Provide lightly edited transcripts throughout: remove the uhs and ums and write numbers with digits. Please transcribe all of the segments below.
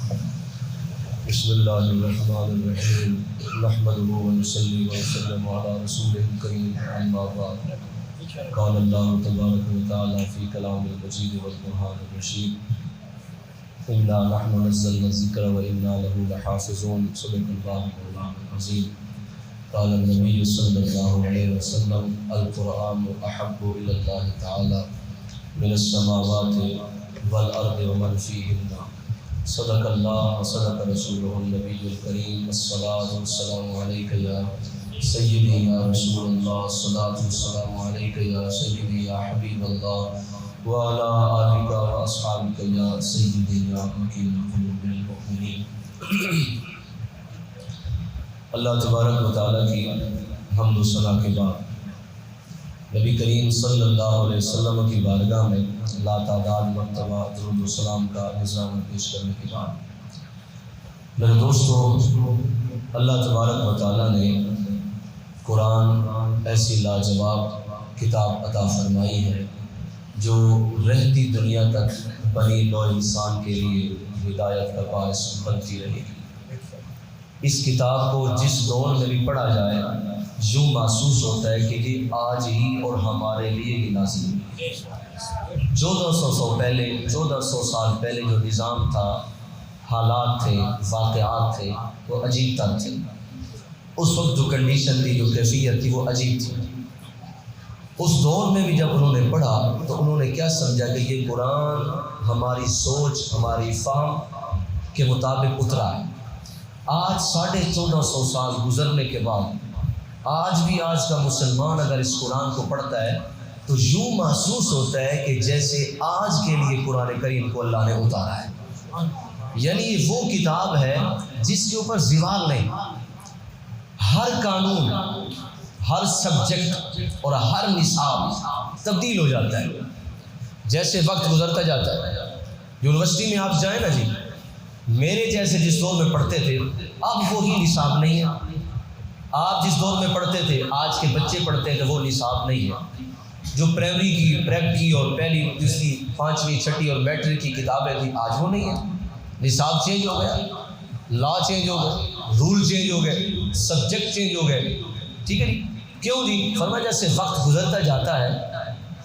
بسم اللہ الرحمن الرحیم نحمده ونصلی ونسلم علی رسوله الکریم اما بعد قال اللہ تبارک وتعالی فی کلام المجید والقرآن الرشید انا نحن نزلنا الذکر وانا له لحافظون صدق اللہ العظیم قال النبی صلی اللہ علیہ وسلم القرآن احب الی اللہ تعالی من السماوات والارض ومن فیہن صدق اللہ صدق رسولہ النبی الکریم الصلاۃ والسلام علیک یا سیدی یا رسول اللہ الصلاۃ والسلام علیک یا سیدی یا حبیب اللہ وعلی آلک و اصحابک یا سیدی یا مکین قلوب المؤمنین۔ اللہ تبارک و تعالیٰ کی حمد و ثنا کے بعد نبی کریم صلی اللہ علیہ وسلم کی بارگاہ میں لاتعداد مرتبہ درود و سلام کا نظام پیش کرنے کے بعد میرے دوستو، اللہ تبارک و تعالیٰ نے قرآن ایسی لاجواب کتاب عطا فرمائی ہے جو رہتی دنیا تک بنی نوع انسان کے لیے ہدایت کا باعث بنتی رہے گی۔ اس کتاب کو جس دور میں بھی پڑھا جائے یوں محسوس ہوتا ہے کہ یہ آج ہی اور ہمارے لیے ہی نازل ہوئی ہے۔ 1400 سال پہلے جو نظام تھا، حالات تھے، واقعات تھے، وہ عجیب تر تھے۔ اس وقت جو کنڈیشن تھی، جو کیفیت تھی، وہ عجیب تھی۔ اس دور میں بھی جب انہوں نے پڑھا تو انہوں نے کیا سمجھا کہ یہ قرآن ہماری سوچ، ہماری فہم کے مطابق اترا ہے۔ آج 1450 سال گزرنے کے بعد آج بھی آج کا مسلمان اگر اس قرآن کو پڑھتا ہے تو یوں محسوس ہوتا ہے کہ جیسے آج کے لیے قرآن کریم کو اللہ نے اتارا ہے۔ یعنی یہ وہ کتاب ہے جس کے اوپر زوال نہیں۔ ہر قانون، ہر سبجیکٹ اور ہر نصاب تبدیل ہو جاتا ہے جیسے وقت گزرتا جاتا ہے۔ یونیورسٹی میں آپ جائیں نا جی، میرے جیسے جس دور میں پڑھتے تھے اب وہی نصاب نہیں ہے۔ آپ جس دور میں پڑھتے تھے آج کے بچے پڑھتے تھے وہ نصاب نہیں ہے۔ جو پرائمری کی، پریپ کی اور پہلی، دوسری، پانچویں، چھٹی اور میٹرک کی کتابیں تھیں آج وہ نہیں ہیں۔ نصاب چینج ہو گیا، لا چینج ہو گئے، رول چینج ہو گئے، سبجیکٹ چینج ہو گئے۔ ٹھیک ہے جی، کیوں جی؟ فرمایا جیسے وقت گزرتا جاتا ہے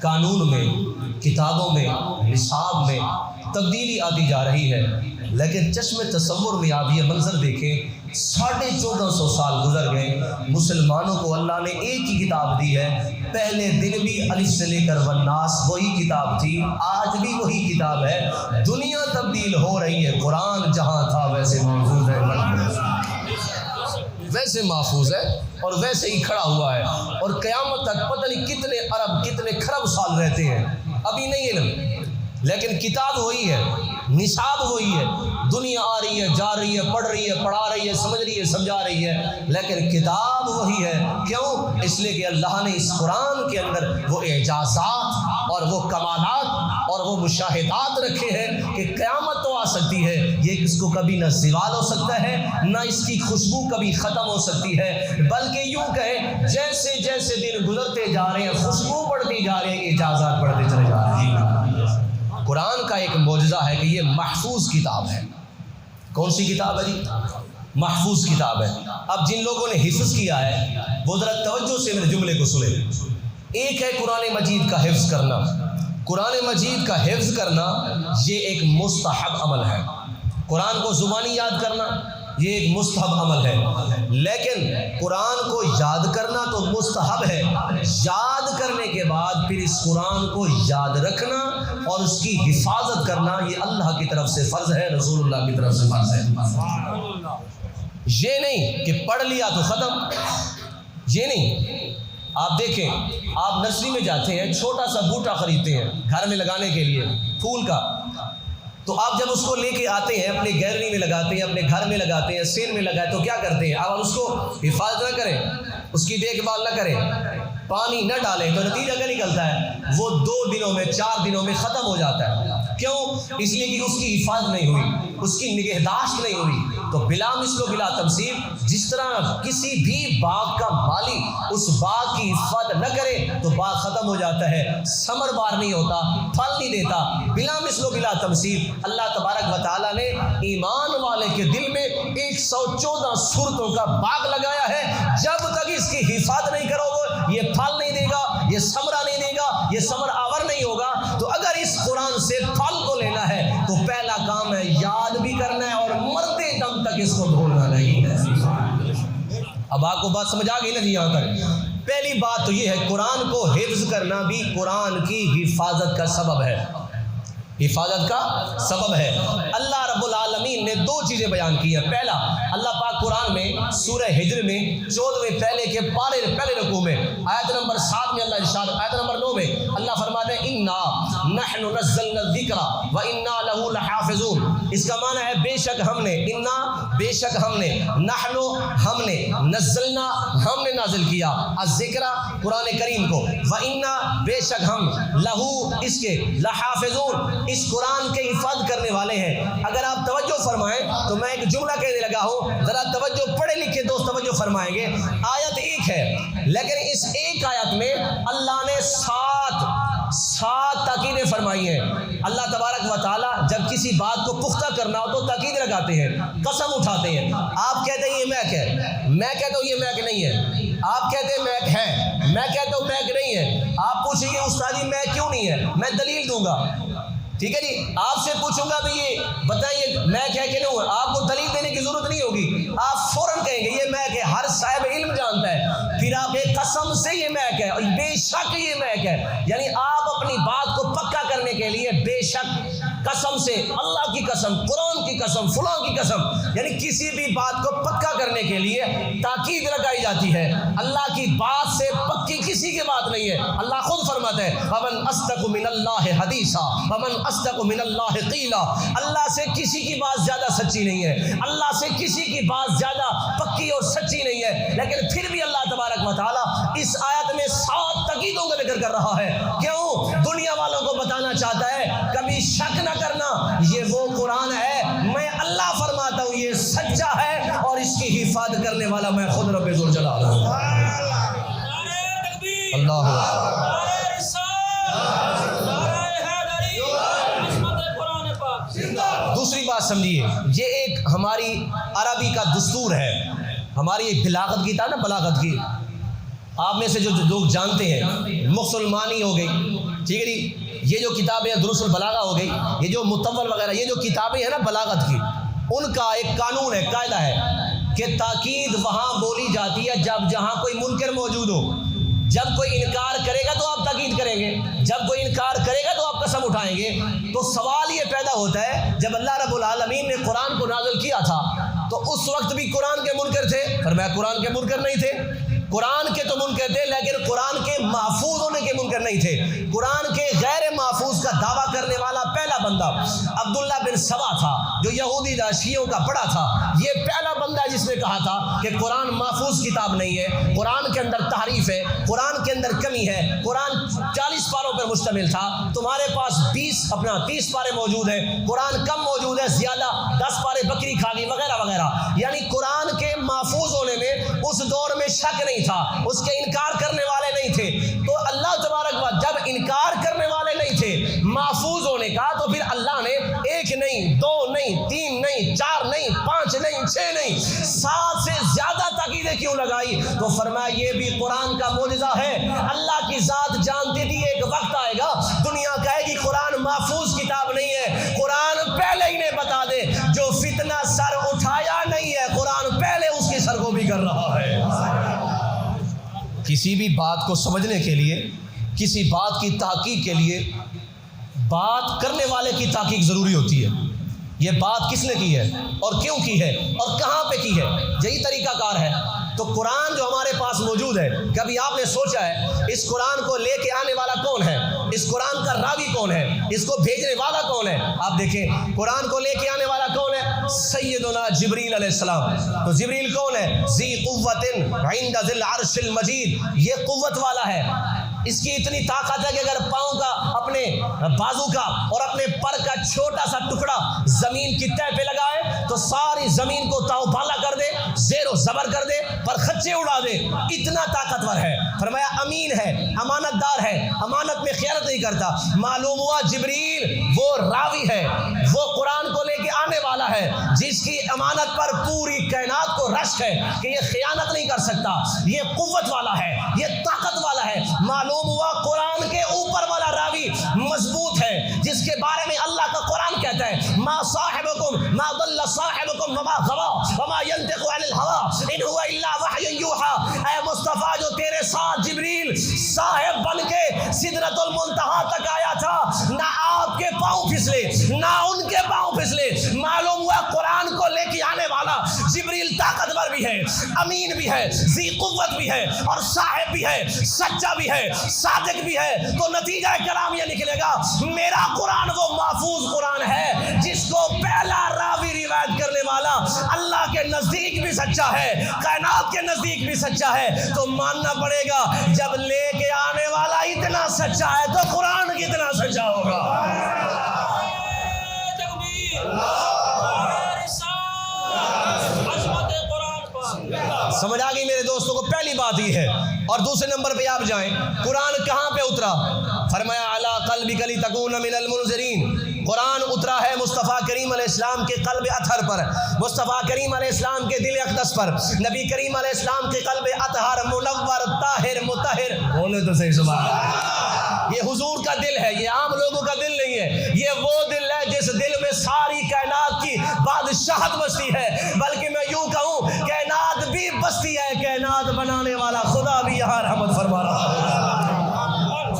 قانون میں، کتابوں میں، نصاب میں تبدیلی آتی جا رہی ہے، لیکن چشم تصور میں آپ یہ منظر دیکھیں، 1450 سال گزر گئے، مسلمانوں کو اللہ نے ایک ہی کتاب دی ہے۔ پہلے دن بھی الف سے لے کر والناس وہی کتاب تھی، آج بھی وہی کتاب ہے۔ دنیا تبدیل ہو رہی ہے، قرآن جہاں تھا ویسے محفوظ ہے، ویسے محفوظ ہے اور ویسے ہی کھڑا ہوا ہے، اور قیامت تک پتہ نہیں کتنے ارب، کتنے کھرب سال رہتے ہیں، ابھی نہیں علم، لیکن کتاب وہی ہے، نصاب وہی ہے۔ دنیا آ رہی ہے، جا رہی ہے، پڑھ رہی ہے، پڑھا رہی ہے، سمجھ رہی ہے، سمجھا رہی ہے، لیکن کتاب وہی ہے۔ کیوں؟ اس لیے کہ اللہ نے اس قرآن کے اندر وہ اعجازات اور وہ کمالات اور وہ مشاہدات رکھے ہیں کہ قیامت تو آ سکتی ہے، یہ اس کو کبھی نہ زوال ہو سکتا ہے، نہ اس کی خوشبو کبھی ختم ہو سکتی ہے، بلکہ یوں کہیں جیسے جیسے دن گزرتے جا رہے ہیں خوشبو بڑھتی جا رہی ہے، اعجازات بڑھتے چلے جا رہے ہیں۔ قرآن کا ایک معجزہ ہے کہ یہ محفوظ کتاب ہے۔ کون سی کتاب ہے جی؟ محفوظ کتاب ہے۔ اب جن لوگوں نے حفظ کیا ہے وہ ذرا توجہ سے میرے جملے کو سنیں۔ ایک ہے قرآن مجید کا حفظ کرنا۔ قرآن مجید کا حفظ کرنا یہ ایک مستحب عمل ہے۔ قرآن کو زبانی یاد کرنا یہ ایک مستحب عمل ہے، لیکن قرآن کو یاد کرنا تو مستحب ہے، یاد کرنے کے بعد پھر اس قرآن کو یاد رکھنا اور اس کی حفاظت کرنا یہ اللہ کی طرف سے فرض ہے، رسول اللہ کی طرف سے فرض ہے۔ یہ نہیں کہ پڑھ لیا تو ختم، یہ نہیں۔ آپ دیکھیں، آپ نرسری میں جاتے ہیں، چھوٹا سا بوٹا خریدتے ہیں گھر میں لگانے کے لیے پھول کا، تو آپ جب اس کو لے کے آتے ہیں اپنی گیلری میں لگاتے ہیں، اپنے گھر میں لگاتے ہیں، سین میں لگائے، تو کیا کرتے ہیں؟ آپ اس کو حفاظت نہ کریں، اس کی دیکھ بھال نہ کریں، پانی نہ ڈالیں تو نتیجہ کیا نکلتا ہے؟ وہ 2 دنوں میں 4 دنوں میں ختم ہو جاتا ہے۔ کیوں؟ اس لیے کہ اس کی حفاظت نہیں ہوئی، اس کی نگہداشت نہیں ہوئی۔ تو بلا مثل و بلا تمثیل، جس طرح کسی بھی باغ کا مالی اس باغ کی حفاظت نہ کرے تو باغ ختم ہو جاتا ہے، ثمر بار نہیں ہوتا، پھل نہیں دیتا۔ بلا مثل و بلا تمثیل اللہ تبارک و تعالیٰ نے ایمان والے کے دل میں 114 صورتوں کا باغ لگایا ہے۔ جب تک اس کی حفاظت نہیں کرو گے یہ پھل نہیں دے گا، یہ ثمرہ نہیں دے گا، یہ ثمر آور نہیں ہوگا۔ تو اگر اس قرآن سے پھل کو لینا ہے تو پہلا کام ہے یاد بھی کرنا ہے اور مرتے دم تک اس کو بھولنا نہیں ہے۔ اب آپ کو بات سمجھ آ گئی نا جی؟ یہاں تک پہلی بات تو یہ ہے قرآن کو حفظ کرنا بھی قرآن کی حفاظت کا سبب ہے، حفاظت کا سبب ہے۔ اللہ رب العالمین نے دو چیزیں بیان کی ہیں۔ پہلا، اللہ پاک قرآن میں سورہ ہجر میں 14ویں پہلے کے پہلے رکوع میں آیت نمبر 7 میں اللہ ارشاد، آیت نمبر 9 میں اللہ فرماتے ہیں انا نحن نزلنا الذکر وانا له لحافظون۔ اس کا معنی ہے بے شک ہم نے، انا بے شک ہم نے، نحن ہم نے، نزلنا ہم نے نازل کیا، الذکر قرآن کریم کو، وانا بے شک ہم، لہو اس کے، لحافظون اس قرآن کے حفاظت کرنے والے ہیں۔ اگر آپ توجہ فرمائیں تو میں ایک جملہ کہنے لگا ہوں، ذرا توجہ، پڑھے لکھے دوست توجہ فرمائیں گے۔ آیت ایک ہے لیکن اس ایک آیت میں اللہ نے سات تاکیدیں فرمائی ہیں۔ اللہ تبارک و تعالیٰ جب کسی بات کو پختہ کرنا ہو تو تاکید لگاتے ہیں، قسم اٹھاتے ہیں۔ آپ کہتے ہیں یہ میک ہے، میں کہتا ہوں یہ میک نہیں ہے۔ آپ کہتے ہیں میک ہے، میں کہتا ہوں میک نہیں ہے۔ آپ پوچھیں گے استاد جی میک کیوں نہیں ہے؟ میں دلیل دوں گا، ٹھیک ہے جی؟ آپ سے پوچھوں گا بھی یہ بتائیے میک ہے کہ نہیں ہے، آپ کو دلیل دینے کی ضرورت نہیں ہوگی، آپ فوراً کہیں گے یہ میک ہے، ہر صاحب علم جانتا ہے۔ پھر آپ ایک قسم سے یہ میک ہے، بے شک یہ میک ہے، یعنی آپ اپنی بات کو پکا کرنے کے لیے بے شک، قسم سے، اللہ کی قسم، قرآن کی قسم، فلاں کی قسم، یعنی کسی بھی بات کو پکا کرنے کے لیے تاکید لگائی جاتی ہے۔ اللہ کی بات سے پکی کسی کی بات نہیں ہے۔ اللہ خود فرماتا ہے وَمَنْ أَصْدَقُ مِنَ اللَّهِ حَدِيثًا وَمَنْ أَصْدَقُ مِنَ اللَّهِ قِيلًا۔ اللہ سے کسی کی بات زیادہ سچی نہیں ہے، اللہ سے کسی کی بات زیادہ پکی اور سچی نہیں ہے۔ لیکن پھر بھی اللہ تبارک و تعالیٰ اس آیت میں 7 تاکیدوں کا ذکر کر رہا ہے۔ کیوں؟ دنیا والوں کو بتانا چاہتا ہے کبھی شک نہ کرنا، یہ وہ قرآن ہے، میں اللہ فرماتا ہوں یہ سچا ہے اور اس کی حفاظت کرنے والا میں خود رب ذوالجلال ہوں۔ اللہ دوسری بات سمجھیے، یہ ایک ہماری عربی کا دستور ہے، ہماری ایک بلاغت کی تھا نا، بلاغت کی آپ میں سے جو لوگ جانتے ہیں، مسلمانی ہو گئی، ٹھیک ہے جی، یہ جو کتابیں دروس البلاغہ ہو گئی، یہ جو متول وغیرہ، یہ جو کتابیں ہیں نا بلاغت کی، ان کا ایک قانون ہے، قاعدہ ہے کہ تاکید وہاں بولی جاتی ہے جب جہاں کوئی منکر موجود ہو۔ جب کوئی انکار کرے گا تو آپ تاکید کریں گے، جب کوئی انکار کرے گا تو آپ قسم اٹھائیں گے۔ تو سوال یہ پیدا ہوتا ہے جب اللہ رب العالمین نے قرآن کو نازل کیا تھا تو اس وقت بھی قرآن کے منکر تھے؟ فرمایا قرآن کے منکر نہیں تھے، قرآن کے تو منکر تھے لیکن قرآن کے محفوظ ہونے کے منکر نہیں تھے۔ قرآن کے غیر محفوظ کا دعویٰ کرنے والا پہلا بندہ عبداللہ بن سبا تھا، جو یہودی شیعوں کا بڑا تھا۔ یہ پہلا بندہ جس نے کہا تھا کہ قرآن محفوظ کتاب نہیں ہے، قرآن کے اندر تحریف ہے، قرآن کے اندر کمی ہے، قرآن 40 پاروں پر مشتمل تھا، تمہارے پاس 30 پارے موجود ہیں، قرآن کم موجود ہے، زیادہ 10 پارے بکری کھا گئی وغیرہ وغیرہ۔ یعنی قرآن کے محفوظ ہونے میں اس دور میں شک نہیں تھا، اس کے انکار کرنے والے نہیں تھے۔ تو اللہ تبارک و جب انکار کرنے والے نہیں تھے محفوظ ہونے کا، تو پھر اللہ نے 1 نہیں، 2 نہیں، 3 نہیں، 4 نہیں، 5 نہیں، 6 نہیں، 7 سے زیادہ تاکیدیں کیوں لگائی؟ تو فرمایا یہ بھی قرآن کا معجزہ ہے۔ اللہ کی ذات جانتی تھی ایک وقت آئے گا دنیا کہے گی قرآن محفوظ کتاب نہیں ہے، قرآن پہلے ہی نے بتا دے، جو فتنہ سر اٹھایا نہیں ہے قرآن پہلے اس کی سرگوبی کر رہا ہے۔ کسی بھی بات کو سمجھنے کے لیے، کسی بات کی تحقیق کے لیے بات کرنے والے کی تحقیق ضروری ہوتی ہے۔ یہ بات کس نے کی ہے اور کیوں کی ہے اور کہاں پہ کی ہے، یہی طریقہ کار ہے۔ تو قرآن جو ہمارے پاس موجود ہے، کبھی آپ نے سوچا ہے اس قرآن کو لے کے آنے والا کون ہے، اس قرآن کا راوی کون ہے، اس کو بھیجنے والا کون ہے؟ آپ دیکھیں قرآن کو لے کے آنے والا کون ہے؟ سیدنا جبریل علیہ السلام۔ تو جبریل کون ہے؟ ذی قوت عند ذی العرش المجید، یہ قوت والا ہے، اس کی اتنی طاقت ہے کہ اگر پاؤں کا اپنے بازو کا اور اپنے پر کا چھوٹا سا ٹکڑا زمین کی تہ پہ لگائے تو ساری زمین کو تاؤ بالا کر دے، زیر و زبر کر دے، پر خچے اڑا دے، اتنا طاقتور ہے۔ فرمایا امین ہے، امانت دار ہے، امانت میں خیانت نہیں کرتا۔ معلوم ہوا جبریل وہ راوی ہے، وہ قرآن کو لے کے آنے والا ہے، جس کی امانت پر پوری کائنات کو رشک ہے کہ یہ خیانت نہیں کر سکتا، یہ قوت والا ہے، یہ طاقت والا ہے۔ معلوم ہوا قرآن کے اوپر والا راوی مضبوط ہے، جس کے بارے میں اللہ کا قرآن کہتا ہے ما صاحبکم ما ضل صاحبکم وما غوى وما ينطق عن الهوى ان هو الا وحی یوحى۔ اے مصطفیٰ، جو تیرے ساتھ جبریل صاحب بن کے سدرۃ المنتہا تک آیا تھا، نہ آپ کے پاؤں پھسلے نہ ان کے پاؤں پھسلے۔ معلوم ہوا قرآن کو لے کے آنے والا جبریل طاقتور بھی ہے، امین بھی ہے، ذی قوت بھی ہے، اور صاحب بھی ہے، سچا بھی ہے، صادق بھی ہے۔ تو نتیجہ کلام یہ نکلے گا میرا قرآن وہ محفوظ قرآن ہے جس کو پہلا راوی روایت کرنے والا اللہ کے نزدیک بھی سچا ہے، کائنات کے نزدیک بھی سچا ہے۔ تو ماننا پڑے گا جب لے کے آنے والا اتنا سچا ہے تو قرآن کتنا سچا ہوگا۔ سمجھ آ گئی میرے دوستوں کو؟ پہلی بات یہ ہے۔ اور دوسرے نمبر پہ آپ جائیں، قرآن کہاں پہ اترا؟ فرمایا علی قلبک لتکون من المنذرین۔ قرآن اترا ہے مصطفیٰ کریم علیہ السلام کے قلب اطہر پر، مصطفیٰ کریم علیہ السلام کے دل اقدس پر، نبی کریم علیہ السلام کے قلب اطہر منور طاہر مطہر ہونے تو صحیح سبحان اللہ۔ یہ حضور کا دل ہے، یہ عام لوگوں کا دل نہیں ہے، یہ وہ دل ہے جس دل میں ساری کائنات کی بادشاہت بستی ہے، بلکہ میں یوں کہوں کائنات بھی بستی ہے، کائنات بنانے والا خدا بھی یہاں رحمت فرما رہا ہے۔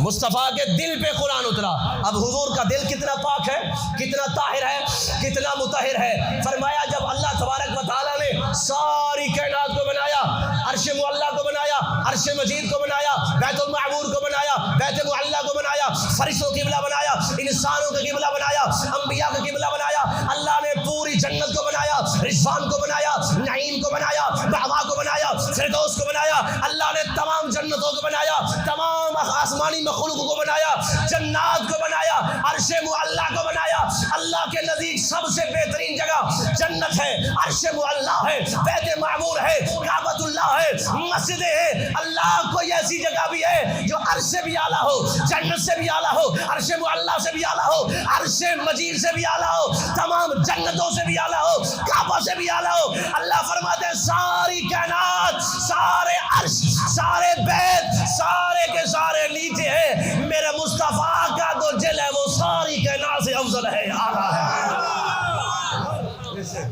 مصطفیٰ کے دل پہ قرآن اترا۔ اب حضور کا دل کتنا پاک ہے، کتنا طاہر ہے، کتنا مطہر ہے۔ فرمایا جب اللہ تبارک و تعالیٰ نے ساری کائنات کو بنایا، عرش معلیٰ کو بنایا، عرش مجید کو بنایا، بیت المعمور کو بنایا، بیت معلیٰ کو بنایا، فرشتوں کی قبلہ بنایا، انسانوں کا قبلہ بنایا، انبیاء کا قبلہ بنایا، اللہ نے پوری جنت کو بنایا، رضوان کو بنایا، نعیم کو بنایا، بعوا کو بنایا، فردوس کو بنایا، اللہ نے تمام جنتوں کو بنایا، تمام آسمانی مخلوق کو بنایا، جنات کو بنایا، عرش معلیٰ کو بنایا۔ اللہ کے نزدیک سب سے بہترین جگہ جنت ہے، عرش معلیٰ ہے، بیت معمور ہے، کعبۃ اللہ ہے، مسجد ہے۔ اللہ کوئی ایسی جگہ بھی ہے جو عرش سے بھی اعلیٰ ہو، جنت سے بھی اعلیٰ ہو، عرش معلیٰ سے بھی اعلیٰ ہو، عرش مجید سے بھی اعلیٰ ہو، تمام جنتوں سے بھی اعلیٰ ہو، کعبہ سے بھی اعلیٰ ہو۔ اللہ فرماتے ہیں ساری کائنات، سارے عرش، سارے بیت، سارے کے سارے نیچے ہیں، میرے مصطفیٰ کا جو دل ہے وہ ساری کائنات سے افضل ہے، اعلیٰ ہے۔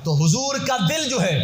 تو حضور کا دل جو ہے،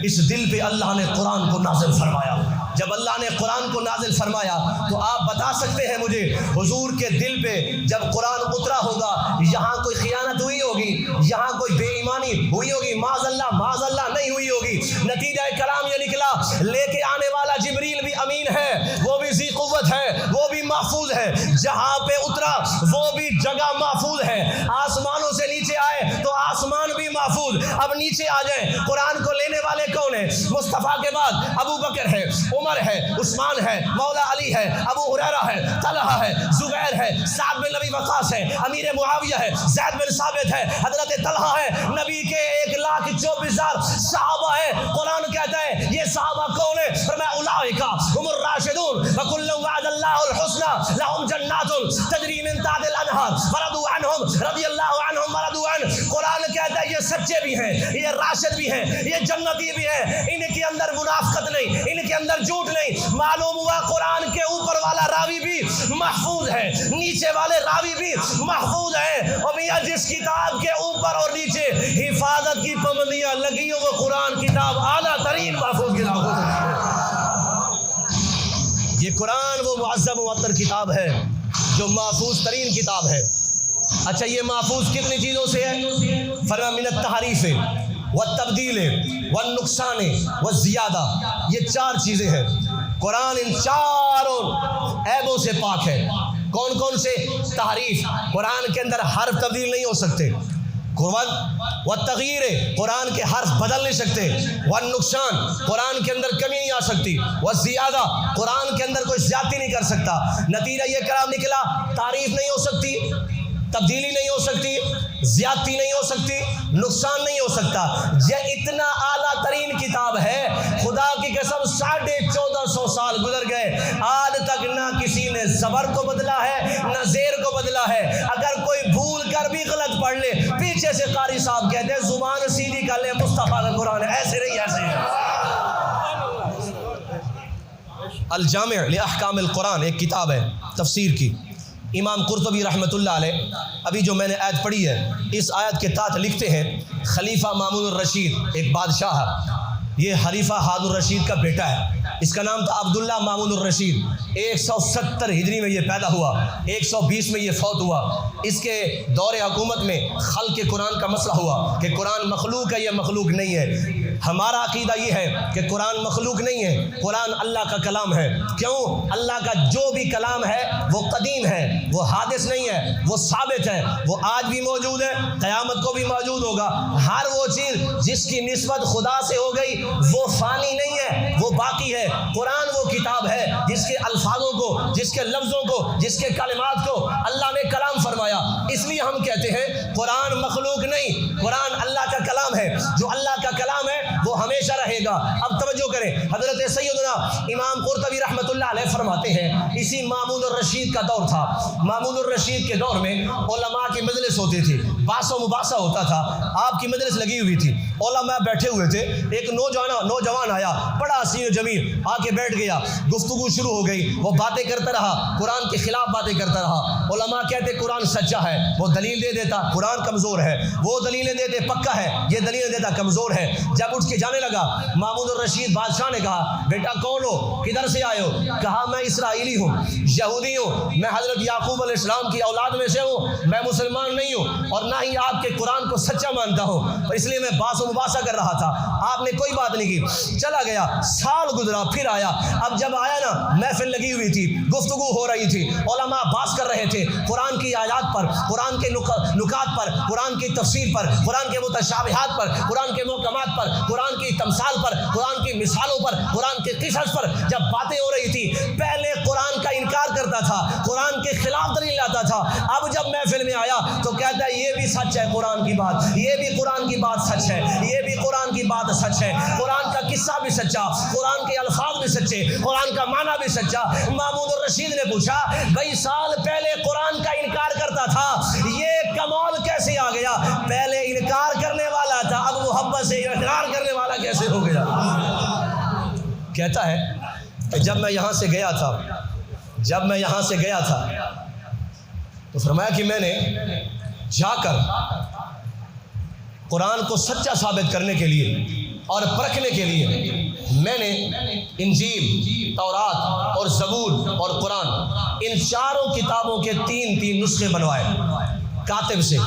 اس دل پہ اللہ نے قرآن کو نازل فرمایا۔ جب اللہ نے قرآن کو نازل فرمایا تو آپ بتا سکتے ہیں مجھے حضور کے دل پہ جب قرآن اترا ہوگا یہاں کوئی خیانت ہوئی ہوگی، یہاں کوئی بے ایمانی ہوئی ہوگی؟ معاذ اللہ نہیں ہوئی ہوگی۔ نتیجہ کلام یہ نکلا لے کے آنے والا جبریل بھی امین ہے، وہ بھی ذی قوت ہے، وہ بھی محفوظ ہے، جہاں پہ اترا وہ بھی جگہ محفوظ ہے۔ آسمانوں سے نیچے آئے تو آسمان بھی محفوظ۔ اب نیچے آ جائیں، قرآن کو لینے والے کون ہیں؟ مصطفیٰ کے بعد ابو بکر ہے، عمر ہے، عثمان ہے، مولا علی ہے، ابو ہریرہ ہے، طلحہ ہے، زبیر ہے، سعد بن نبی وقاص ہے، امیر معاویہ ہے، زید بن ثابت ہے، حضرت طلحہ ہے، نبی کے 1,24,000 صحابہ ہے۔ قرآن کہتا ہے یہ صحابہ کون ہے؟ فرمایا اولئک هم الراشدون وکلا وعد اللہ الحسنى لهم جنات تجری من تحتها الانہار ورضوا عنهم رضی اللہ عنہم ورضوا عنہ۔ قرآن کہتا ہے یہ سچے بھی ہیں، یہ راشد بھی ہیں، یہ جنتی بھی ہیں، ان کے اندر منافقت نہیں، ان کے اندر جھوٹ نہیں۔ معلوم ہوا قرآن کے اوپر والا راوی بھی محفوظ ہے، نیچے والے راوی بھی محفوظ ہیں۔ اور میاں جس کتاب کے اوپر اور نیچے حفاظت کی پابندیاں لگی ہو وہ قرآن کتاب اعلیٰ ترین محفوظ کتاب ہو سکتی ہے۔ یہ قرآن وہ معظم و معطر کتاب ہے جو محفوظ ترین کتاب ہے۔ اچھا یہ محفوظ کتنی چیزوں سے ہے؟ فرما من التحریف والتبدیل والنقصان والزیادہ، یہ 4 چیزیں ہیں۔ قرآن ان 4 عیبوں سے پاک ہے۔ کون کون سے؟ تحریف، قرآن کے اندر حرف تبدیل نہیں ہو سکتے، والتغییر، قرآن کے حرف بدل نہیں سکتے، والنقصان، قرآن کے اندر کمی نہیں آ سکتی، والزیادہ، قرآن کے اندر کوئی زیادتی نہیں کر سکتا۔ نتیجہ یہ کلام نکلا تعریف نہیں ہو سکتی، تبدیلی نہیں ہو سکتی، زیادتی نہیں ہو سکتی، نقصان نہیں ہو سکتا۔ یہ اتنا اعلیٰ ترین کتاب ہے، خدا کی قسم 1450 سال گزر گئے، آج تک نہ کسی نے زبر کو بدلا ہے نہ زیر کو بدلا ہے۔ اگر کوئی بھول کر بھی غلط پڑھ لے، پیچھے سے قاری صاحب کہتے ہیں زبان سیدھی کر لے، مصطفیٰ کا قرآن ہے، ایسے نہیں ایسے ہے۔ الجامع لاحکام القرآن ایک کتاب ہے تفسیر کی، امام قرطبی رحمۃ اللہ علیہ، ابھی جو میں نے آیت پڑھی ہے، اس آیت کے تحت لکھتے ہیں خلیفہ مامون الرشید ایک بادشاہ ہے، یہ خلیفہ ہارون الرشید کا بیٹا ہے، اس کا نام تھا عبداللہ مامون الرشید۔ 170 ہجری میں یہ پیدا ہوا، 120 میں یہ فوت ہوا۔ اس کے دور حکومت میں خلق قرآن کا مسئلہ ہوا کہ قرآن مخلوق ہے یا مخلوق نہیں ہے۔ ہمارا عقیدہ یہ ہے کہ قرآن مخلوق نہیں ہے، قرآن اللہ کا کلام ہے۔ کیوں؟ اللہ کا جو بھی کلام ہے وہ قدیم ہے، وہ حادث نہیں ہے، وہ ثابت ہے، وہ آج بھی موجود ہے، قیامت کو بھی موجود ہوگا۔ ہر وہ چیز جس کی نسبت خدا سے ہو گئی وہ فانی نہیں ہے، وہ باقی ہے۔ قرآن وہ کتاب ہے جس کے الفاظوں کو، جس کے لفظوں کو، جس کے کلمات کو اللہ نے کلام فرمایا۔ اس لیے ہم کہتے ہیں قرآن مخلوق نہیں، قرآن اللہ کا کلام ہے۔ جو اللہ کا کلام ہے وہ ہمیشہ رہے گا۔ اب توجہ کریں، حضرت سیدنا امام قرطبی رحمۃ اللہ علیہ فرماتے ہیں، اسی مامون الرشید کا دور تھا۔ مامون الرشید کے دور میں علماء کی مجلس ہوتی تھی، بحث و مباحثہ ہوتا تھا، آپ کی مجلس لگی ہوئی تھی، علماء بیٹھے ہوئے تھے۔ ایک نوجوان آیا، بڑا حسین و جمیل، آ کے بیٹھ گیا، گفتگو شروع ہو گئی، وہ باتیں کرتا رہا، قرآن کے خلاف باتیں کرتا رہا۔ علماء کہتے قرآن سچا ہے، وہ دلیل دے دیتا قرآن کمزور ہے، وہ دلیلیں دیتے پکا ہے، یہ دلیلیں دیتا کمزور ہے۔ جب اٹھ کے جانے لگا، مامون الرشید بادشاہ نے کہا، بیٹا کون ہو، کدھر سے آئے ہو؟ کہا میں اسرائیلی ہوں، یہودی ہوں، میں حضرت یعقوب علیہ السلام کی اولاد میں سے ہوں، میں مسلمان نہیں ہوں اور نہ ہی آپ کے قرآن کو سچا مانتا ہوں، اس لیے میں بحث و مباحثہ کر رہا تھا۔ آپ نے کوئی بات نہیں کی، چلا گیا، سال گزرا، پھر آیا۔ اب جب آیا نا، محفل لگی ہوئی تھی، گفتگو ہو رہی تھی، علماء بحث کر رہے تھے قرآن کی آیات پر، قرآن کے نکات پر، قرآن کی تفسیر پر، قرآن کے متشابہات پر، قرآن کے محکمات پر، قرآن کی تمثال پر، قرآن کی مثالوں پر، قرآن کے قصص پر جب باتیں ہو رہی تھی، پہلے قرآن کا انکار کرتا تھا، قرآن کے خلاف دلیل لاتا تھا۔ اب جب محفل میں آیا تو کہتا ہے یہ بھی سچ ہے قرآن کی بات، یہ بھی قرآن کی بات سچ ہے، یہ بھی قرآن کی بات سچ ہے، قرآن کا قصہ بھی سچا، قرآن کے الفاظ بھی سچے، قرآن کا معنی بھی سچا۔ مامون الرشید نے پوچھا، 22 سال پہلے قرآن کا انکار کرتا تھا، یہ کمال کیسے آ گیا؟ پہلے انکار کرنے والا تھا، اب محبت سے اقرار کرنے والا کیسے ہو گیا؟ کہتا ہے کہ جب میں یہاں سے گیا تھا تو فرمایا کہ میں نے جا کر قرآن کو سچا ثابت کرنے کے لیے اور پرکھنے کے لیے میں نے انجیل، تورات اور زبور اور قرآن، ان چاروں کتابوں کے 3 نسخے بنوائے کاتب سے،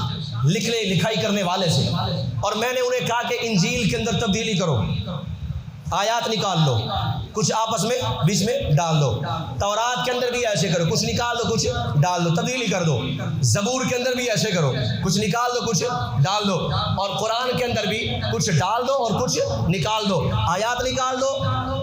لکھائی کرنے والے سے، اور میں نے انہیں کہا کہ انجیل کے اندر تبدیلی کرو، آیات نکال لو، کچھ آپس میں بیچ میں ڈال دو، تورات کے اندر بھی ایسے کرو، کچھ نکال دو کچھ ڈال دو، تبدیلی کر دو، زبور کے اندر بھی ایسے کرو، کچھ نکال دو کچھ ڈال دو، اور قرآن کے اندر بھی کچھ ڈال دو اور کچھ نکال دو، آیات نکال دو،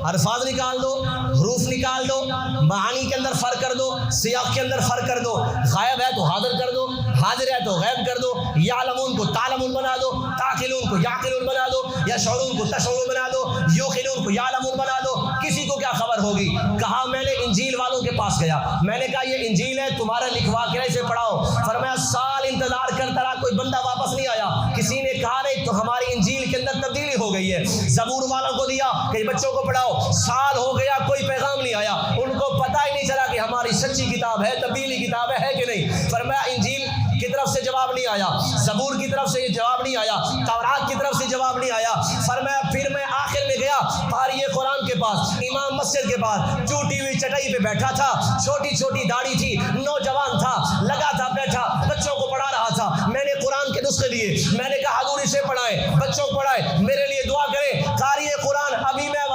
الفاظ نکال دو، حروف نکال دو، معانی کے اندر فرق کر دو، سیاق کے اندر فرق کر دو، غائب ہے تو حاضر کر دو، حاضر ہے تو غائب کر دو، یعلمون کو تعلمون بنا دو، تاقلون کو یعقلون بنا دو، یشعرون کو تشعرون بنا دو، یوقنون کو یعلمون بنا دو، کسی کو کیا خبر ہوگی؟ کہا میں نے انجیل والوں کے پاس گیا، میں نے کہا یہ انجیل ہے، تمہارا لکھوا کے اسے پڑھاؤ۔ فرمایا سال انتظار کرتا رہا، کوئی بندہ واپس نہیں آیا، کسی نے کہا نہیں تو ہماری انجیل کے اندر تبدیلی ہو گئی ہے، زبور والوں کو دیا کہ بچوں کو پڑھاؤ، سال ہو گیا کوئی پیغام نہیں آیا، ان کو پتہ ہی نہیں چلا کہ ہماری سچی کتاب ہے، تبدیلی کتاب ہے کہ نہیں۔ فرمایا انجیل کی طرف سے جواب نہیں آیا، زبور کی طرف سے یہ جواب نہیں آیا، تورات کی طرف سے جواب نہیں آیا۔ فرمایا پھر میں آخر میں گیا قاری قرآن کے پاس، امام مسجد کے پاس، ٹوٹی ہوئی چٹائی پہ بیٹھا تھا، چھوٹی چھوٹی داڑھی تھی، نوجوان تھا، لگا تھا بیٹھا، بچوں کو پڑھا رہا تھا۔ میں نے قرآن کے نسخے دیے، میں نے کہا حضور اسے پڑھائیں، بچوں کو پڑھائیں، میرے لیے دعا کریں۔ قاری قرآن ابھی میں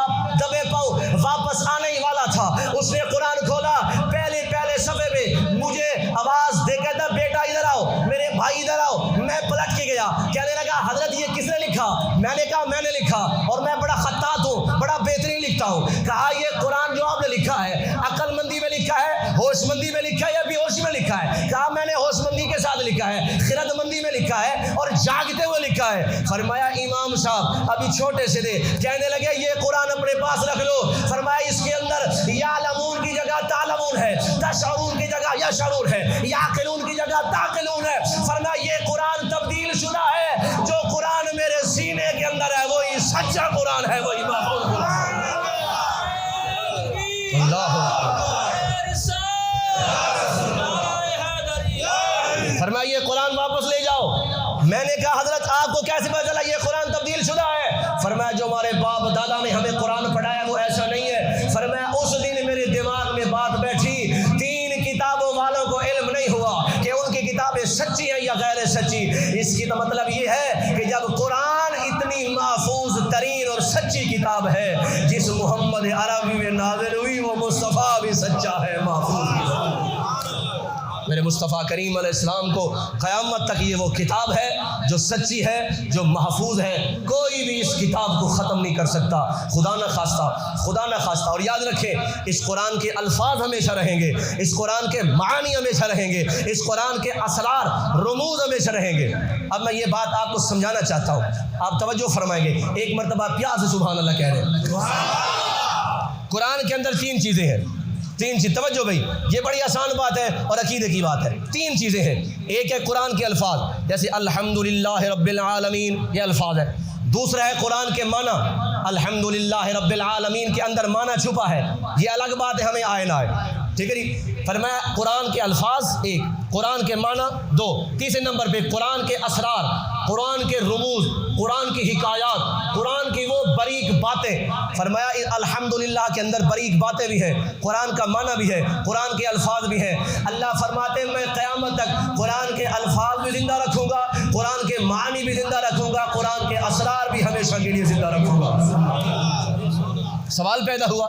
دبے پاؤں واپس آنے ہی والا تھا، اس نے قرآن کھولا، پہلے صفحے پہ مجھے آواز دے کے تھا بیٹا ادھر آؤ، میرے بھائی ادھر آؤ۔ میں پلٹ کے گیا، کہنے لگا حضرت یہ کس نے لکھا؟ میں نے کہا میں نے لکھا، اور میں بڑا خطاط ہوں، بڑا بہترین لکھتا ہوں۔ کہا یہ قرآن جو آپ نے لکھا ہے عقل مندی میں لکھا ہے، ہوش مندی میں لکھا ہے یا بے ہوشی میں لکھا ہے؟ کہا میں نے ہوش مندی کے ساتھ لکھا لکھا ہے اور جاگتے ہوئے لکھا ہے. فرمایا امام صاحب ابھی چھوٹے سے تھے, کہنے لگے یہ قرآن اپنے پاس رکھ لو. فرمایا اس کے اندر یعلمون کی جگہ تعلمون ہے, تشعرون کی جگہ یشعرون ہے, یعقلون کی جگہ تعقلون ہے. فرمایا یہ قرآن تبدیل شدہ ہے, جو قرآن میرے سینے کے اندر ہے وہی سچا قرآن ہے, وہی محفوظ قرآن ہے. فرمایا یہ قرآن واپس لے جاؤ. میں نے کہا حضرت آپ کو کیسے پتہ چلا یہ قرآن تبدیل شدہ ہے؟ فرمایا جو ہمارے باپ دادا نے ہمیں قرآن پڑھایا وہ ایسا نہیں ہے. فرمایا اس دن میرے دماغ میں بات بیٹھی, 3 کتابوں والوں کو علم نہیں ہوا کہ ان کی کتابیں سچی ہیں یا غیر سچی. اس کی تو مطلب یہ ہے کہ جب قرآن اتنی محفوظ ترین اور سچی کتاب ہے, جس محمد عربی میں نازل ہوئی وہ مصطفیٰ بھی سچا ہے, محفوظ بھی ہے. میرے مصطفیٰ کریم علیہ السلام کو قیامت تک یہ وہ کتاب ہے جو سچی ہے, جو محفوظ ہے. کوئی بھی اس کتاب کو ختم نہیں کر سکتا, خدا نہ خواستہ, خدا نہ خواستہ. اور یاد رکھیں اس قرآن کے الفاظ ہمیشہ رہیں گے, اس قرآن کے معانی ہمیشہ رہیں گے, اس قرآن کے اسرار رموز ہمیشہ رہیں گے. اب میں یہ بات آپ کو سمجھانا چاہتا ہوں, آپ توجہ فرمائیں گے. ایک مرتبہ پیار سے سبحان اللہ کہہ رہے ہیں. قرآن کے اندر 3 چیزیں ہیں, 3 چیز. توجہ بھائی, یہ بڑی آسان بات ہے اور عقیدے کی بات ہے. 3 چیزیں ہیں. ایک ہے قرآن کے الفاظ, جیسے الحمدللہ رب العالمین, یہ الفاظ ہے. دوسرا ہے قرآن کے معنی, الحمدللہ رب العالمین کے اندر معنی چھپا ہے, یہ الگ بات ہے, ہمیں آئے نہ آئے. ٹھیک ہے جی. فرمایا قرآن کے الفاظ 1, قرآن کے معنی 2, تیسرے نمبر پہ قرآن کے اسرار, قرآن کے رموز, قرآن کی حکایات, قرآن کی وہ باریک باتیں. فرمایا الحمدللہ کے اندر باریک باتیں بھی ہیں, قرآن کا معنی بھی ہے, قرآن کے الفاظ بھی ہیں. اللہ فرماتے ہیں میں قیامت تک قرآن کے الفاظ بھی زندہ رکھوں گا, قرآن کے معنی بھی زندہ رکھوں گا, قرآن کے اسرار بھی ہمیشہ کے لیے زندہ رکھوں گا. سوال پیدا ہوا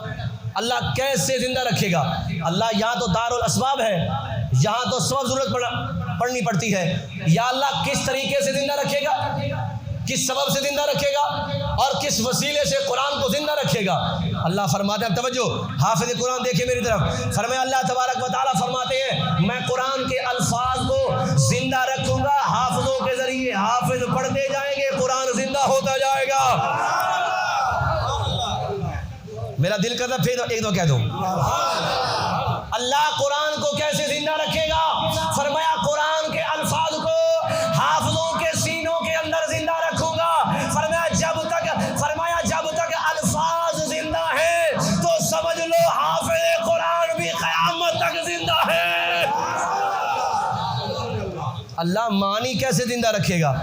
اللہ کیسے زندہ رکھے گا؟ اللہ یا تو دار الاسباب ہے, یہاں تو سبب ضرورت پڑنی پڑتی ہے, یا اللہ کس طریقے سے زندہ رکھے گا, کس سبب سے زندہ رکھے گا, اور کس وسیلے سے قرآن کو زندہ رکھے گا. اللہ فرماتے ہیں, توجہ حافظ قرآن دیکھیں میری طرف. فرمایا اللہ تبارک و تعالیٰ فرماتے ہیں میں قرآن کے الفاظ کو زندہ رکھوں گا حافظوں کے ذریعے. حافظ پڑھتے جائیں گے, قرآن زندہ ہوتا جائے گا. میرا دل کرتا پھر ایک دو کہہ دوں, اللہ قرآن کو کیسے زندہ رکھے گا؟ فرمایا قرآن کے الفاظ کو حافظوں کے سینوں کے اندر زندہ رکھوں گا. فرمایا جب تک الفاظ زندہ ہیں تو سمجھ لو حافظ قرآن بھی قیامت تک زندہ ہے. اللہ معنی کیسے زندہ رکھے گا؟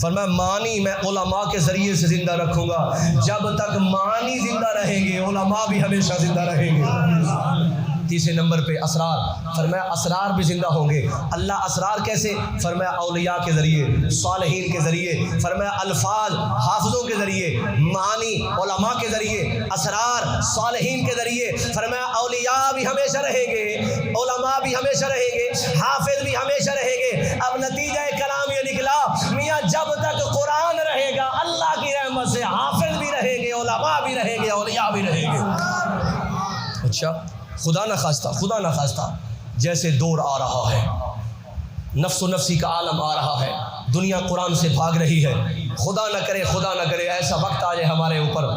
فرمایا معنی میں علماء کے ذریعے سے زندہ رکھوں گا. جب تک معنی زندہ رہیں گے علماء بھی ہمیشہ زندہ رہیں گے. تیسرے نمبر پہ اسرار. فرمایا اسرار بھی زندہ ہوں گے. اللہ اسرار کیسے؟ فرمایا اولیاء کے ذریعے, صالحین کے ذریعے. فرمایا الفاظ حافظوں کے ذریعے, معانی علماء کے ذریعے, اسرار صالحین کے ذریعے. فرمایا اولیاء بھی ہمیشہ رہیں گے, علماء بھی ہمیشہ رہیں گے, حافظ بھی ہمیشہ رہیں گے. اب نتیجہ کلام یہ نکلا میاں جب تک قرآن رہے گا اللہ کی رحمت سے حافظ بھی رہیں گے, علماء بھی رہیں گے, اولیاء بھی رہیں گے. اچھا خدا نہ خواستہ جیسے دور آ رہا ہے, نفس و نفسی کا عالم آ رہا ہے, دنیا قرآن سے بھاگ رہی ہے. خدا نہ کرے ایسا وقت آ جائے ہمارے اوپر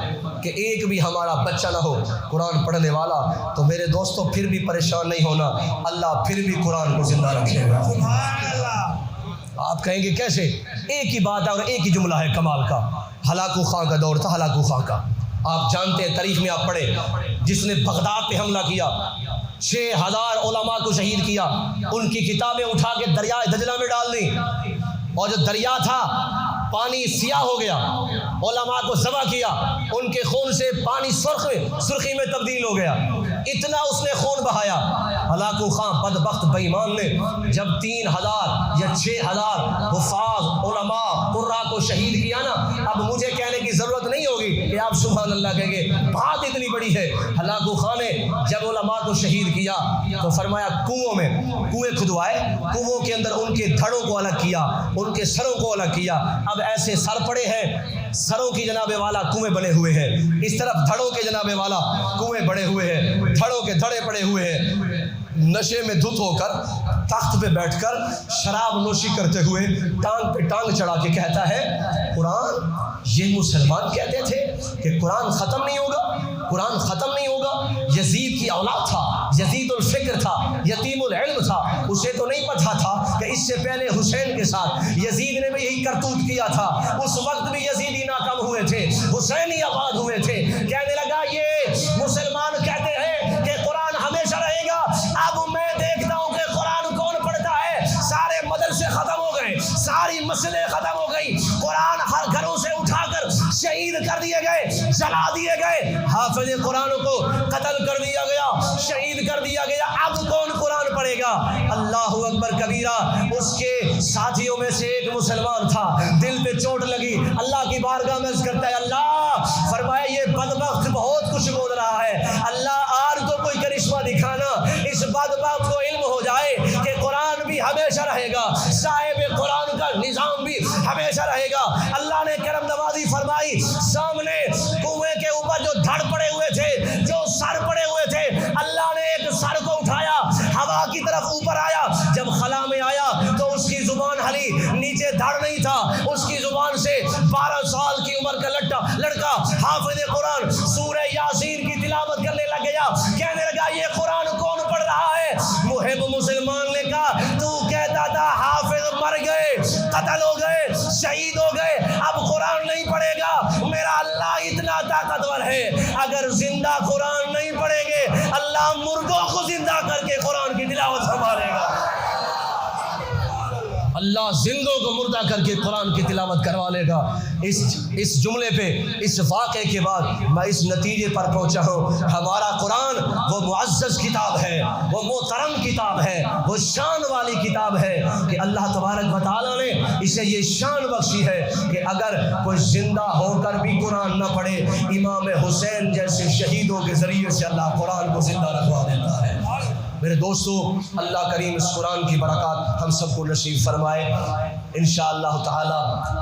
کہ ایک بھی ہمارا بچہ نہ ہو قرآن پڑھنے والا, تو میرے دوستوں پھر بھی پریشان نہیں ہونا, اللہ پھر بھی قرآن کو زندہ رکھے گا. آپ کہیں گے کیسے؟ ایک ہی بات ہے اور ایک ہی جملہ ہے کمال کا. ہلاکو خاں کا دور تھا, ہلاکو خاں کا. آپ جانتے ہیں, تاریخ میں آپ پڑھے, جس نے بغداد پہ حملہ کیا, 6000 علماء کو شہید کیا, ان کی کتابیں اٹھا کے دریائے دجلہ میں ڈال دی, اور جو دریا تھا پانی سیاہ ہو گیا, علماء کو ذبح کیا, ان کے خون سے پانی سرخی میں تبدیل ہو گیا. اتنا اس نے خون بہایا. ہلاکو خاں بدبخت بے ایمان نے جب 3000 یا 6000 حفاظ علماء قراء کو شہید کیا نا, اب مجھے کہنے کی ضرورت نہیں ہوگی کہ آپ سبحان اللہ کہیں گے, بات اتنی بڑی ہے. ہلاکو خاں نے جب علماء کو شہید کیا تو فرمایا کنویں کھدوائے, کنووں کے اندر ان کے دھڑوں کو الگ کیا, ان کے سروں کو الگ کیا. اب ایسے سر پڑے ہیں, سروں کی جناب والا کنویں بنے ہوئے ہیں, اس طرف دھڑوں کے جناب والا کنویں بڑے ہوئے ہیں, دھڑوں کے دھڑے پڑے ہوئے ہیں. نشے میں دھت ہو کر تخت پہ بیٹھ کر شراب نوشی کرتے ہوئے ٹانگ پہ ٹانگ چڑھا کے کہتا ہے قرآن، یہ مسلمان کہتے تھے کہ قرآن ختم نہیں ہوگا، قرآن ختم نہیں ہوگا۔ یزید کی اولاد تھا، یزید الفکر تھا، یتیم العلم تھا، اسے تو نہیں پتا تھا کہ اس سے پہلے حسین کے ساتھ یزید نے بھی یہی کرتوت کیا تھا، اس وقت بھی یزیدی ناکام ہوئے تھے، حسین ہی آباد ہوئے تھے۔ کہنے لگا یہ مسلمان کہتے ہیں کہ قرآن ہمیشہ رہے گا، اب میں دیکھتا ہوں کہ قرآن کون پڑھتا ہے۔ سارے مدرسے ختم ہو گئے، ساری مسجدیں ختم ہو گئی، قرآن ہر گھروں سے اٹھا کر شہید کر دیے گئے، جلا دیے گئے، حافظ قرآن کو قتل کر دیا گیا، شہید کر دیا گیا۔ اب کون قرآن پڑھے گا؟ اللہ اکبر کبیرہ۔ اس کے ساتھیوں میں سے ایک مسلمان تھا، دل پہ چوٹ لگی، اللہ کی بارگاہ میں عرض کرتا ہے اللہ، فرمایا یہ بدبخت بہت کچھ بول رہا ہے، اللہ آج تو کوئی کرشمہ دکھانا، اس بدبخت کو علم ہو جائے کہ قرآن بھی ہمیشہ رہے گا، صاحب قرآن کا نظام بھی ہمیشہ رہے گا۔ اللہ نے کرم نوازی فرمائی، سامنے کنویں کے اوپر جو دھڑ پڑے ہوئے تھے، جو سر پڑے ہوئے تھے، اللہ نے ایک سر کو اٹھایا، ہوا کی طرف اوپر آیا، جب خلا میں آیا تو اس کی زبان ہلی، نیچے دھڑ نہیں تھا، اس کی زبان سے 12 سال کی عمر کا لڑکا حافظ قرآن سورہ یاسین کی تلاوت کرنے لگ گیا۔ کہنے لگا یہ قرآن کون پڑھ رہا ہے؟ محب مسلمان نے کہا تو کہتا تھا حافظ مر گئے، قتل ہو گئے، شہید ہو گئے، اب قرآن نہیں پڑھے گا۔ میرا اللہ اتنا طاقتور ہے، اگر زندہ قرآن نہیں پڑھیں گے اللہ مردوں کو زندہ کر کے قرآن کی تلاوت سنبھالے گا۔ اللہ زندوں کو مردہ کر کے قرآن کی تلاوت کروا لے گا۔ اس جملے پہ، اس واقعے کے بعد میں اس نتیجے پر پہنچا ہوں، ہمارا قرآن وہ معزز کتاب ہے، وہ محترم کتاب ہے، وہ شان والی کتاب ہے کہ اللہ تبارک و تعالیٰ نے اسے یہ شان بخشی ہے کہ اگر کوئی زندہ ہو کر بھی قرآن نہ پڑھے، امام حسین جیسے شہیدوں کے ذریعے سے اللہ قرآن کو زندہ رکھوا دیتا ہے۔ میرے دوستو، اللہ کریم اس قرآن کی برکات ہم سب کو نصیب فرمائے۔ انشاءاللہ تعالی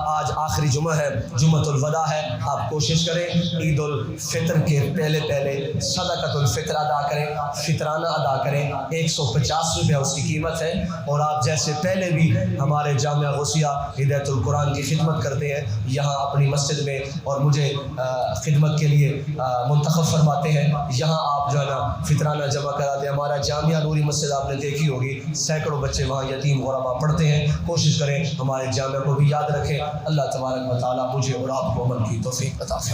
آج آخری جمعہ ہے، جمعۃ الوداع ہے، آپ کوشش کریں عید الفطر کے پہلے صدقۃ الفطر ادا کریں، فطرانہ ادا کریں، 150 روپے اس کی قیمت ہے، اور آپ جیسے پہلے بھی ہمارے جامعہ غوثیہ ہدایت القرآن کی خدمت کرتے ہیں، یہاں اپنی مسجد میں اور مجھے خدمت کے لیے منتخب فرماتے ہیں، یہاں آپ جو ہے نا فطرانہ جمع کرا دیں۔ ہمارا جامعہ نوری مسجد آپ نے دیکھی ہوگی، سینکڑوں بچے وہاں یتیم غربا پڑھتے ہیں، کوشش کریں ہمارے جامعہ کو بھی یاد رکھیں۔ اللہ تبارک و تعالیٰ مجھے اور آپ کو عمل کی توفیق عطا فرمائے۔